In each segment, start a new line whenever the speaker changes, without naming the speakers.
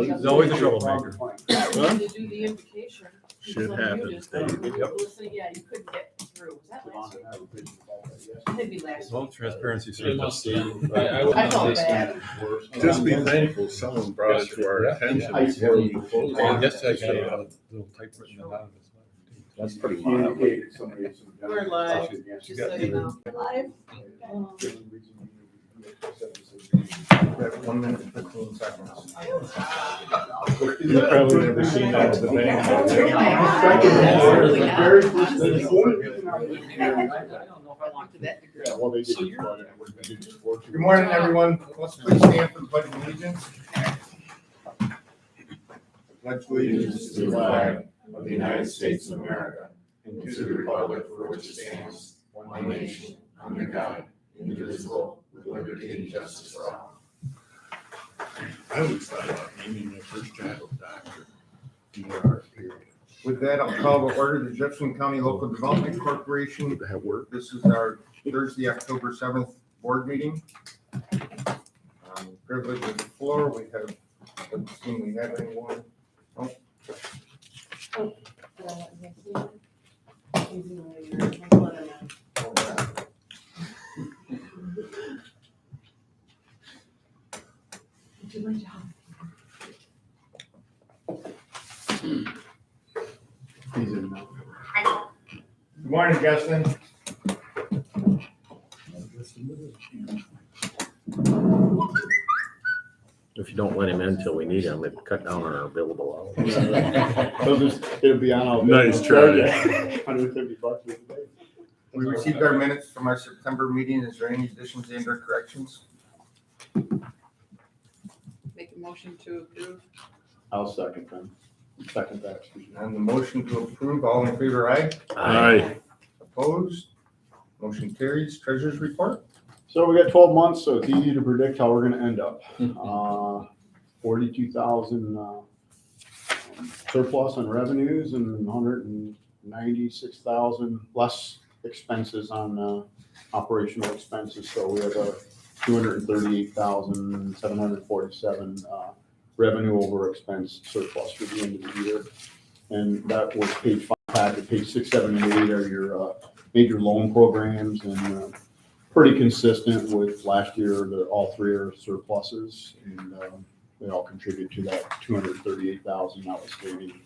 He's always a troublemaker.
To do the invocation.
Shit happens, Dave. Yep.
Listening, yeah, you couldn't get through. Was that last week? Maybe last
Well,
week.
transparency
It must
service.
be.
I felt bad.
Just be thankful someone brought it to our attention before we closed.
And
Yesterday, I got a little typewritten note of his letter.
That's pretty mild.
We're live, just so you know. Live?
1 minute and 15 seconds.
You've probably never seen that at the bank.
Very first thing. Good morning, everyone. Let's please stand for the pledge of allegiance. Pledge allegiance to the flag of the United States of America and to the republic for which it stands, one nation, under God, indivisible, with liberty and justice for all.
I always thought about naming my first child Dr. DR.
With that, I'll call to order the Jefferson County Local Development Corporation.
Have work.
This is our Thursday, October 7th board meeting. Privilege of the floor. We haven't seen we have anyone.
Do my job.
Good morning, Justin.
If you don't let him in until we need him, it cut down on our billable hours.
It'll be on.
Nice try.
$150 a day.
We received our minutes from our September meeting. Is there any additions and or corrections?
Make a motion to approve.
I'll second them. Second that.
On the motion to approve, all in favor, aye?
Aye.
Opposed? Motion carries. Treasurer's report.
So we got 12 months, so it's easy to predict how we're gonna end up. 42,000 surplus on revenues and 196,000 less expenses on operational expenses. So we have a 238,747 revenue over expense surplus for the end of the year. And that was page 5 packet, page 6, 7, and 8 are your major loan programs, and pretty consistent with last year. All three are surpluses, and they all contribute to that 238,000 notwithstanding.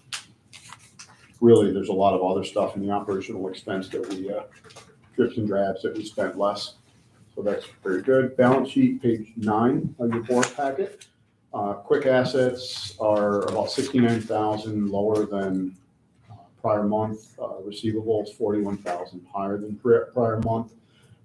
Really, there's a lot of other stuff in the operational expense that we drips and drabs that we spent less. So that's very good. Balance sheet, page 9 of your board packet. Quick assets are about 69,000 lower than prior month. Receivables 41,000 higher than prior month.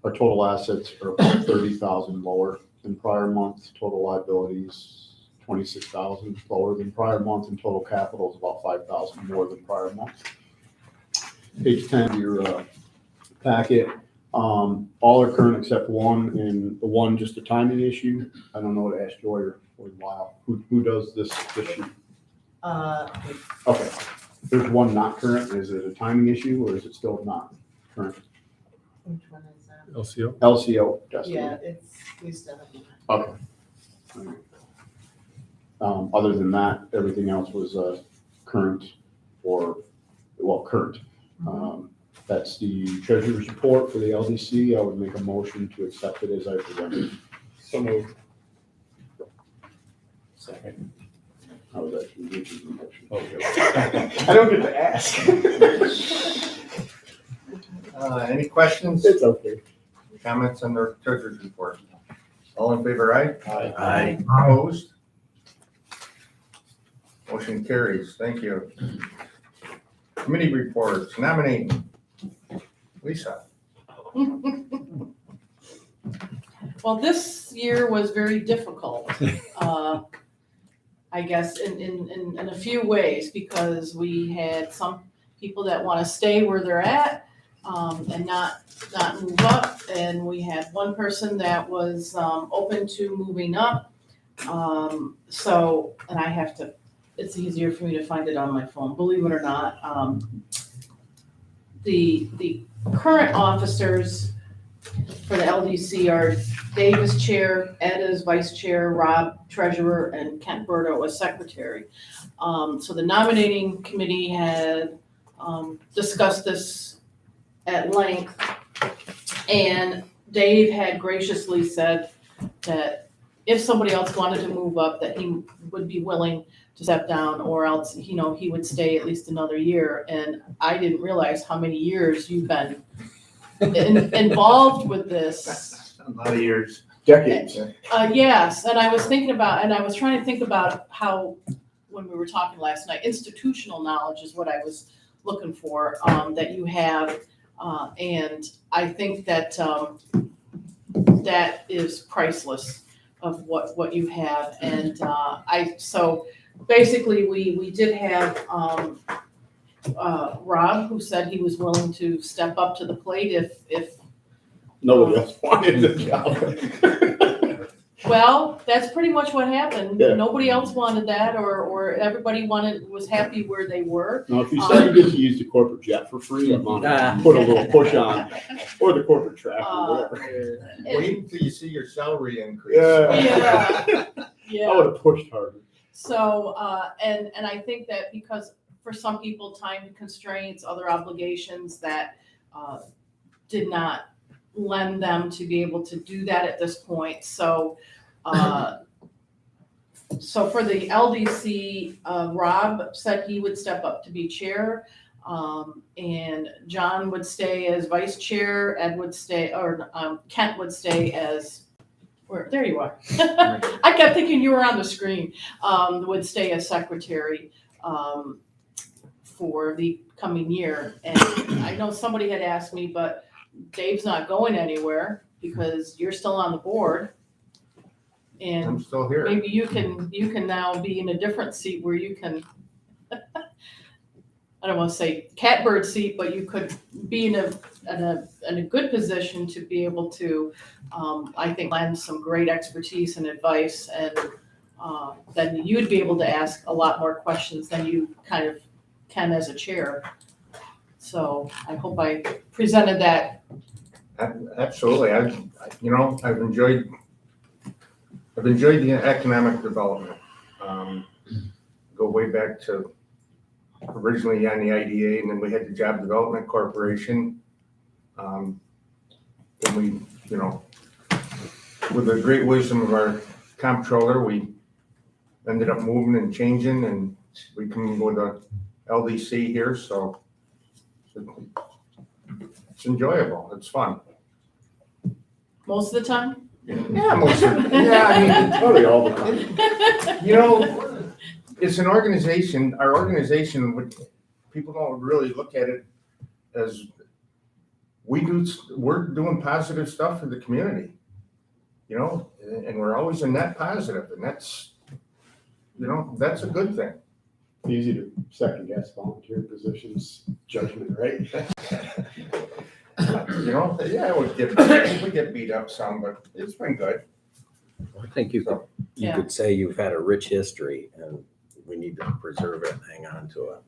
Our total assets are about 30,000 lower than prior month. Total liabilities 26,000 lower than prior month, and total capital is about 5,000 more than prior month. Page 10 of your packet. All are current except one, and the one just a timing issue. I don't know what to ask Joy or Lyle. Who does this sheet? Okay. There's one not current. Is it a timing issue or is it still not current?
Which one is that?
LCO.
LCO, Destiny.
Yeah, we still have.
Okay. Other than that, everything else was current or, well, current. That's the treasurer's report for the LDC. I would make a motion to accept it as I presented.
So moved.
Second. I was actually making the motion.
Okay.
I don't get to ask.
Any questions?
It's okay.
Comments on the treasurer's report? All in favor, aye?
Aye.
Opposed? Motion carries. Thank you. Committee reports. Nominating. Lisa.
Well, this year was very difficult, I guess, in a few ways, because we had some people that want to stay where they're at and not move up, and we had one person that was open to moving up. So, and I have to, it's easier for me to find it on my phone, believe it or not. The current officers for the LDC are Dave is chair, Ed is vice chair, Rob treasurer, and Kent Berto as secretary. So the nominating committee had discussed this at length, and Dave had graciously said that if somebody else wanted to move up, that he would be willing to step down, or else, he would stay at least another year. And I didn't realize how many years you've been involved with this.
A lot of years.
Decades.
Yes, and I was trying to think about how, when we were talking last night, institutional knowledge is what I was looking for, that you have. And I think that that is priceless of what you have. And so basically we did have Rob, who said he was willing to step up to the plate if
Nobody else wanted the job.
well, that's pretty much what happened.
Yeah.
Nobody else wanted that, or everybody was happy where they were.
No, if you said you get to use the corporate jet for free, I'm gonna put a little push on, or the corporate track or whatever.
Wait until you see your salary increase.
Yeah.
Yeah.
I would have pushed harder.
So, and I think that because for some people, time constraints, other obligations that did not lend them to be able to do that at this point. So, so for the LDC, Rob said he would step up to be chair, and John would stay as vice chair, Ed would stay, or Kent would stay as, there you are. I kept thinking you were on the screen. Would stay as secretary for the coming year. And I know somebody had asked me, but Dave's not going anywhere because you're still on the board. And
I'm still here.
maybe you can now be in a different seat where you can, I don't want to say catbird seat, but you could be in a good position to be able to, I think, lend some great expertise and advice, and then you'd be able to ask a lot more questions than you kind of can as a chair. So I hope I presented that.
Absolutely. I've enjoyed the economic development. Go way back to originally on the IDA, and then we had the Job Development Corporation. Then we, with the great wisdom of our comptroller, we ended up moving and changing, and we come with a LDC here, so it's enjoyable. It's fun.
Most of the time?
Yeah, most of it. Yeah, I mean,
Probably all the time.
it's an organization, our organization, people don't really look at it as we're doing positive stuff for the community, and we're always a net positive, and that's a good thing.
It's easy to second guess volunteer positions judgment, right?
Yeah, we get beat up some, but it's been good.
I think you
Yeah.
could say you've had a rich history and we need to preserve it and hang on to it,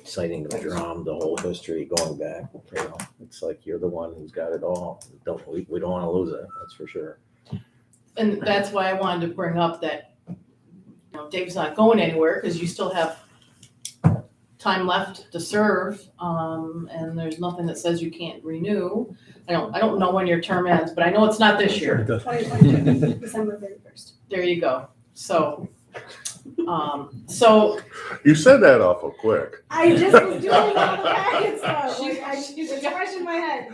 Citing the drum, the whole history going back, it's like you're the one who's got it all. We don't want to lose it, that's for sure.
And that's why I wanted to bring up that, Dave's not going anywhere because you still have time left to serve, and there's nothing that says you can't renew. I don't know when your term ends, but I know it's not this year.
2022, December 31st.
There you go. So,
You said that awful quick.
I just was doing all the packet stuff.
She's
It's fresh in my head.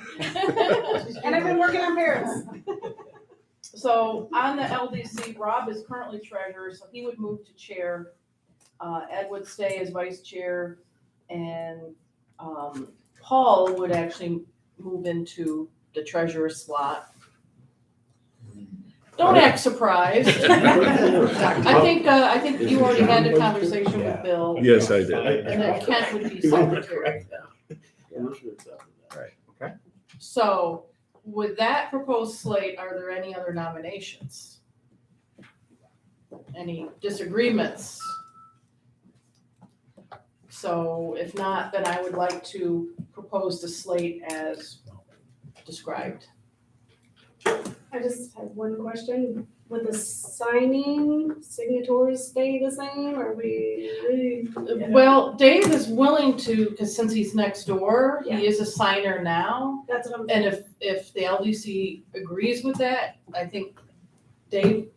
And I've been working on Paris.
So on the LDC, Rob is currently treasurer, so he would move to chair. Ed would stay as vice chair, and Paul would actually move into the treasurer slot. Don't act surprised. I think you already had a conversation with Bill.
Yes, I did.
And then Kent would be secretary.
Right.
So with that proposed slate, are there any other nominations? Any disagreements? So if not, then I would like to propose the slate as described.
I just have one question. Would the signing signatories stay the same, or we?
Well, Dave is willing to, because since he's next door,
Yeah.
he is a signer now.
That's what I'm.
And if the LDC agrees with that, I think Dave,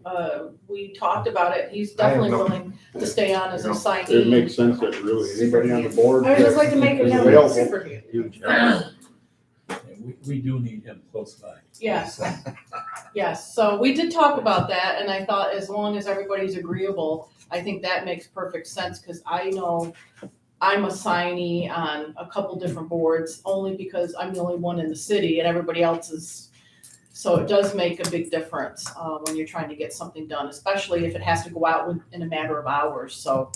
we talked about it, he's
I have
definitely
no-
willing to stay on as a
It
signee.
makes sense that really anybody on the board.
I would just like to make a
is
note.
available.
Super handy.
Huge.
We do need him close by.
Yes, yes, so we did talk about that, and I thought as long as everybody's agreeable, I think that makes perfect sense, because I know I'm a signee on a couple different boards, only because I'm the only one in the city and everybody else is. So it does make a big difference, when you're trying to get something done, especially if it has to go out in a matter of hours, so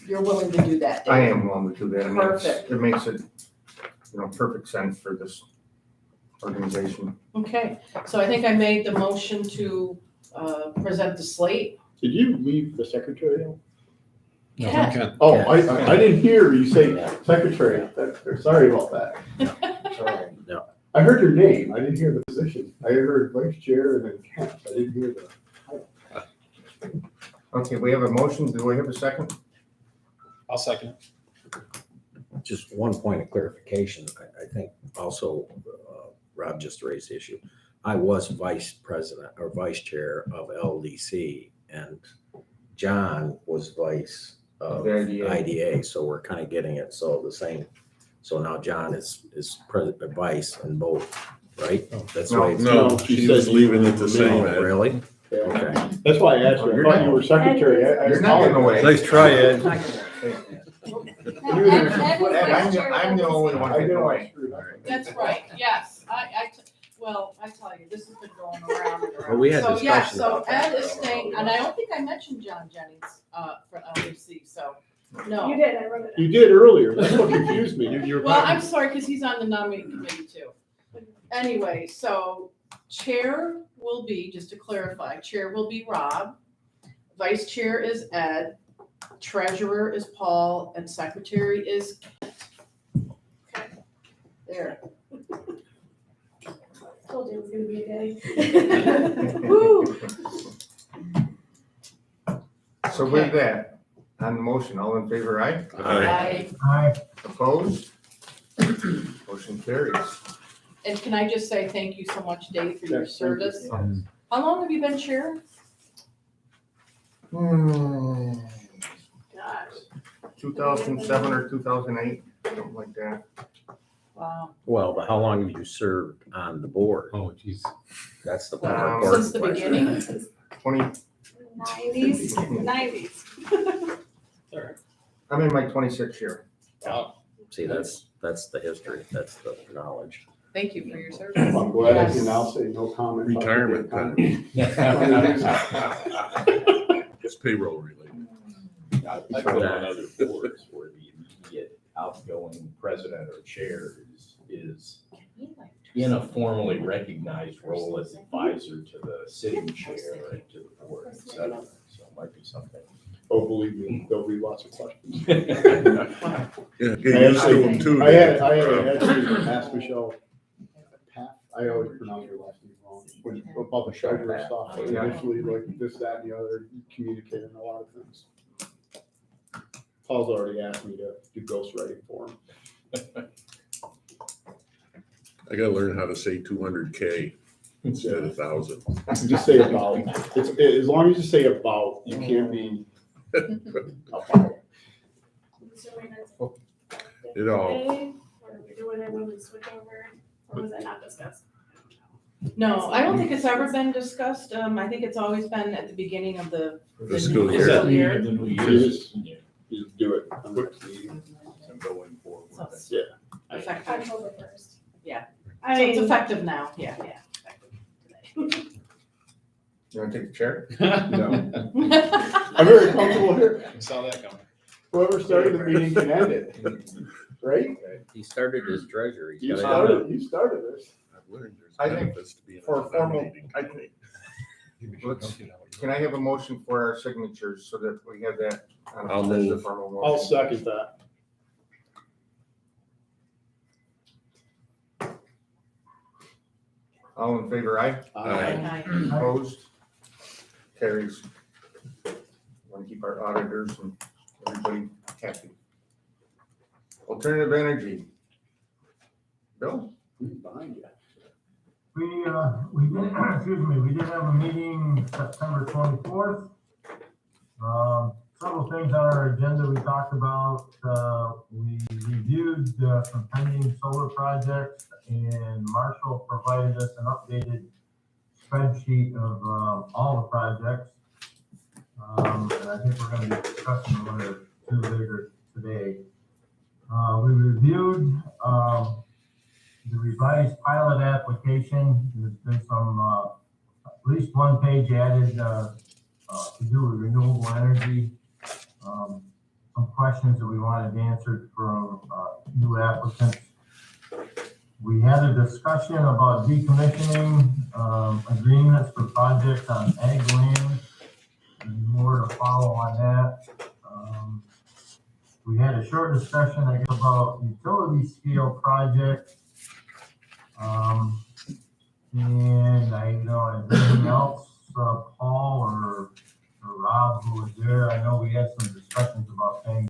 you're willing to do that, Dave?
I am willing to do that. I mean,
Perfect.
It makes it, perfect sense for this organization.
Okay, so I think I made the motion to, present the slate.
Did you leave the secretary out?
Yeah.
Oh, I didn't hear you say secretary. Sorry about that.
No.
I heard your name. I didn't hear the position. I heard vice chair and then Kent. I didn't hear the.
Okay, we have a motion. Do we have a second?
I'll second.
Just one point of clarification. I think also Rob just raised the issue. I was vice president or vice chair of LDC, and John was vice of
The IDA.
IDA. So we're kind of getting it. So the same. So now John is president, vice in both, right? That's
No.
why. It's
No,
she
she
said
was leaving it the same.
Oh, really?
Yeah.
Okay.
That's why I asked you. I thought you were secretary. I
You're not getting away.
Nice try, Ed.
No,
You
Ed-
either-
Ed was
I'm
vice
the-
chair
I'm the
of
only
LDC.
one.
I know I screwed up.
That's right, yes, well, I tell you, this has been going around and around.
Well, we had
So, yeah,
discussion
so
about that.
Ed is staying, and I don't think I mentioned John Jennings, for LDC, so,
You
no.
did, I wrote it
You did earlier. That's what confused me.
Well, I'm sorry, because he's on the nominating committee too. Anyway, so chair will be, just to clarify, chair will be Rob, vice chair is Ed, treasurer is Paul, and secretary is Kent. There.
Told you it was gonna be a day.
Woo.
So with that, on the motion, all in favor, aye?
I-
Opposed? Motion carries.
And can I just say thank you so much, Dave, for your service? How long have you been chair?
Hmm,
Gosh.
2007 or 2008, something like that.
Wow,
Well, but how long have you served on the board?
Oh, jeez.
That's the
Um,
important
since the
question.
beginning?
20,
90s.
I'm in my 26th year.
See, that's the history, that's the knowledge.
Thank you for your service.
I'm glad I can now say no comment.
Retirement It's payroll related.
I've been on other boards where the immediate outgoing president or chair is in a formally recognized role as advisor to the sitting chair and to the board, et cetera. So it might be something.
Oh, believe me, there'll be lots of questions.
Yeah,
I
get used to them too. Dan.
I had to ask Michelle, I always pronounce her last name wrong, when, about the treasurer stuff, initially, like this, that, and the other, communicating a lot of things. Paul's already asked me to do ghostwriting for him.
I gotta learn how to say 200K instead of 1,000.
Just say about, as long as you say about, you can't be about.
It all-
Today, or are we doing it when we switch over, or was that not discussed?
No, I don't think it's ever been discussed. I think it's always been at the beginning of the
The school
new
year.
fiscal year.
The new
You
year.
just do it. on the next meeting.
So going forward.
So it's effective.
October 1st.
Yeah.
I
So it's
mean,
effective now, yeah.
You want to take the chair?
No. I'm very comfortable here.
Saw that coming.
Whoever started the meeting can end it, right?
He started as treasurer. He's
You
gotta-
started this.
I've learned there's
I think
benefits to being
for
a
formal-
nominating
I
committee.
Can I have a motion for our signatures so that we have that on
I'll
as a
move.
formal
I'll
motion?
second that.
All in favor, aye?
Aye.
Opposed? Carries. Want to keep our auditors and everybody happy. Alternative energy. Bill?
Behind you.
We did, excuse me, we did have a meeting September 24th. Several things on our agenda we talked about. We reviewed some pending solar projects, and Marshall provided us an updated spreadsheet of all the projects. And I think we're going to be discussing one or two later today. We reviewed the revised pilot application. There's been some, at least one page added to do with renewable energy. Some questions that we wanted answered from new applicants. We had a discussion about decommissioning agreements for projects on ag land, and more to follow on that. We had a short discussion, I guess, about utility scale projects. And I, anything else, Paul or Rob, who was there,